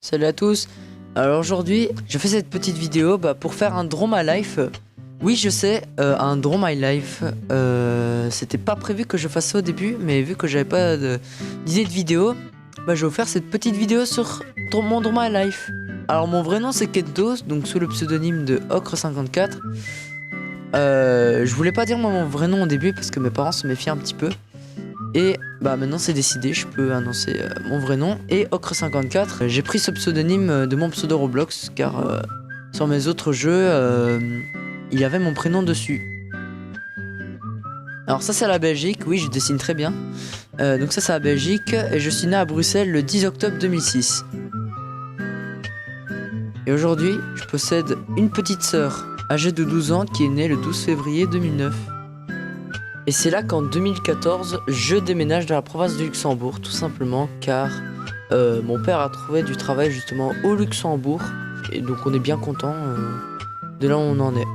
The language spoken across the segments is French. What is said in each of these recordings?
Salut à tous. Alors aujourd'hui, je fais cette petite vidéo pour faire un Draw My Life. Oui, je sais, un Draw My Life. C'était pas prévu que je fasse ça au début, mais vu que j'avais pas d'idée de vidéo, je vais vous faire cette petite vidéo sur mon Draw My Life. Alors mon vrai nom c'est Kento, donc sous le pseudonyme de Ocre54. Je voulais pas dire mon vrai nom au début parce que mes parents se méfiaient un petit peu. Et maintenant c'est décidé, je peux annoncer mon vrai nom. Et Ocre54, j'ai pris ce pseudonyme de mon pseudo Roblox car sur mes autres jeux, il y avait mon prénom dessus. Alors ça c'est la Belgique, oui je dessine très bien. Donc ça c'est la Belgique et je suis né à Bruxelles le 10 octobre 2006. Et aujourd'hui, je possède une petite sœur âgée de 12 ans qui est née le 12 février 2009. Et c'est là qu'en 2014, je déménage dans la province du Luxembourg, tout simplement car mon père a trouvé du travail justement au Luxembourg. Et donc on est bien content de là où on en est.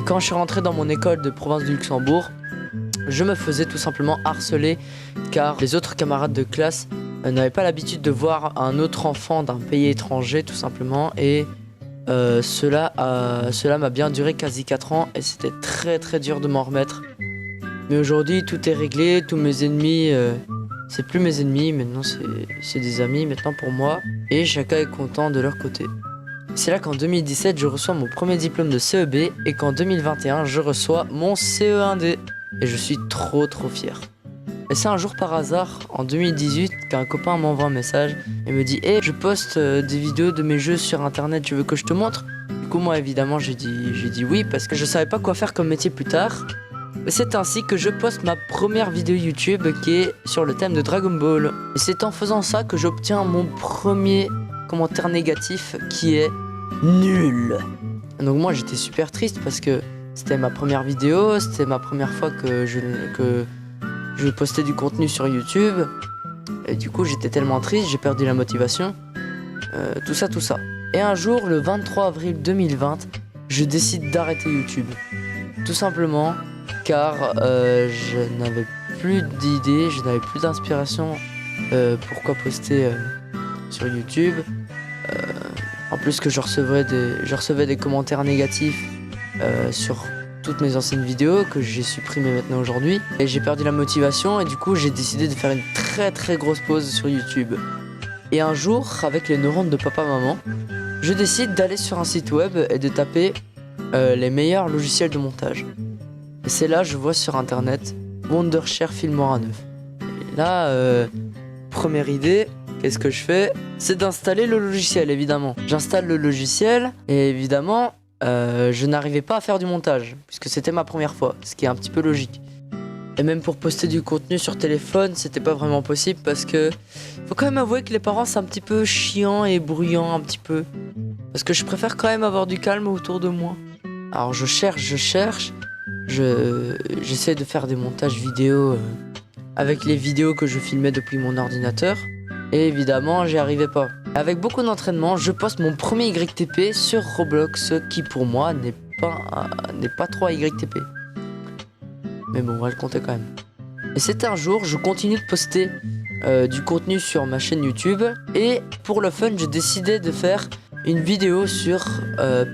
Quand je suis rentré dans mon école de province du Luxembourg, je me faisais tout simplement harceler car les autres camarades de classe n'avaient pas l'habitude de voir un autre enfant d'un pays étranger tout simplement. Et cela m'a bien duré quasi 4 ans et c'était très dur de m'en remettre. Mais aujourd'hui tout est réglé, tous mes ennemis, c'est plus mes ennemis, maintenant c'est des amis maintenant pour moi. Et chacun est content de leur côté. C'est là qu'en 2017 je reçois mon premier diplôme de CEB et qu'en 2021 je reçois mon CE1D. Et je suis trop fier. Et c'est un jour par hasard, en 2018, qu'un copain m'envoie un message et me dit « Hey, je poste des vidéos de mes jeux sur internet, tu veux que je te montre ?» Du coup moi évidemment j'ai dit oui parce que je savais pas quoi faire comme métier plus tard. Et c'est ainsi que je poste ma première vidéo YouTube qui est sur le thème de Dragon Ball. Et c'est en faisant ça que j'obtiens mon premier commentaire négatif qui est nul. Donc moi j'étais super triste parce que c'était ma première vidéo, c'était ma première fois que je postais du contenu sur YouTube. Et du coup j'étais tellement triste, j'ai perdu la motivation. Tout ça. Et un jour, le 23 avril 2020, je décide d'arrêter YouTube. Tout simplement car je n'avais plus d'idées, je n'avais plus d'inspiration pourquoi poster sur YouTube. En plus que je recevais des commentaires négatifs sur toutes mes anciennes vidéos que j'ai supprimées maintenant aujourd'hui. Et j'ai perdu la motivation et du coup j'ai décidé de faire une très grosse pause sur YouTube. Et un jour, avec les neurones de papa-maman, je décide d'aller sur un site web et de taper les meilleurs logiciels de montage. Et c'est là je vois sur internet Wondershare Filmora 9. Et là, première idée, qu'est-ce que je fais? C'est d'installer le logiciel évidemment. J'installe le logiciel et évidemment je n'arrivais pas à faire du montage puisque c'était ma première fois, ce qui est un petit peu logique. Et même pour poster du contenu sur téléphone, c'était pas vraiment possible parce que faut quand même avouer que les parents c'est un petit peu chiant et bruyant un petit peu. Parce que je préfère quand même avoir du calme autour de moi. Alors je cherche. J'essaie de faire des montages vidéo avec les vidéos que je filmais depuis mon ordinateur. Et évidemment, j'y arrivais pas. Avec beaucoup d'entraînement, je poste mon premier YTP sur Roblox, qui pour moi n'est pas trop un YTP. Mais bon, on va le compter quand même. Et c'était un jour, je continue de poster du contenu sur ma chaîne YouTube. Et pour le fun, j'ai décidé de faire une vidéo sur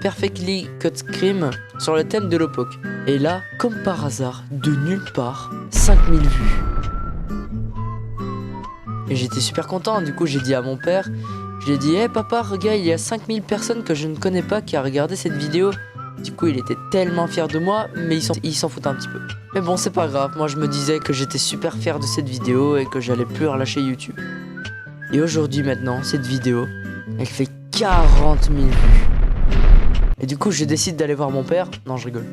Perfectly Cut Scream sur le thème de l'Opoc. Et là, comme par hasard, de nulle part, 5000 vues. Et j'étais super content, du coup j'ai dit à mon père, je lui ai dit « Hey papa, regarde, il y a 5000 personnes que je ne connais pas qui a regardé cette vidéo. » Du coup il était tellement fier de moi, mais il s'en foutait un petit peu. Mais bon, c'est pas grave, moi je me disais que j'étais super fier de cette vidéo et que j'allais plus relâcher YouTube. Et aujourd'hui maintenant, cette vidéo, elle fait 40 000 vues. Et du coup je décide d'aller voir mon père. Non, je rigole.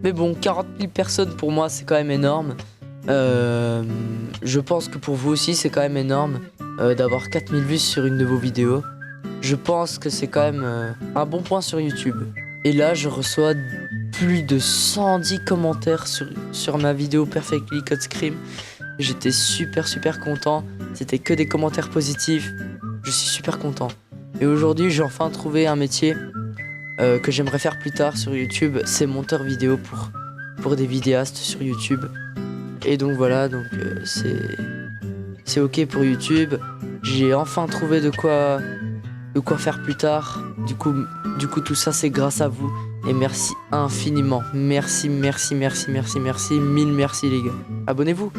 Mais bon, 40 000 personnes pour moi c'est quand même énorme. Je pense que pour vous aussi c'est quand même énorme d'avoir 4000 vues sur une de vos vidéos. Je pense que c'est quand même un bon point sur YouTube. Et là je reçois plus de 110 commentaires sur ma vidéo Perfectly Cut Scream. J'étais super content. C'était que des commentaires positifs. Je suis super content. Et aujourd'hui j'ai enfin trouvé un métier que j'aimerais faire plus tard sur YouTube. C'est monteur vidéo pour des vidéastes sur YouTube. Et donc voilà, c'est ok pour YouTube. J'ai enfin trouvé de quoi de quoi faire plus tard. Du coup tout ça c'est grâce à vous. Et merci infiniment. Merci, merci, merci, merci, merci. Mille merci les gars. Abonnez-vous.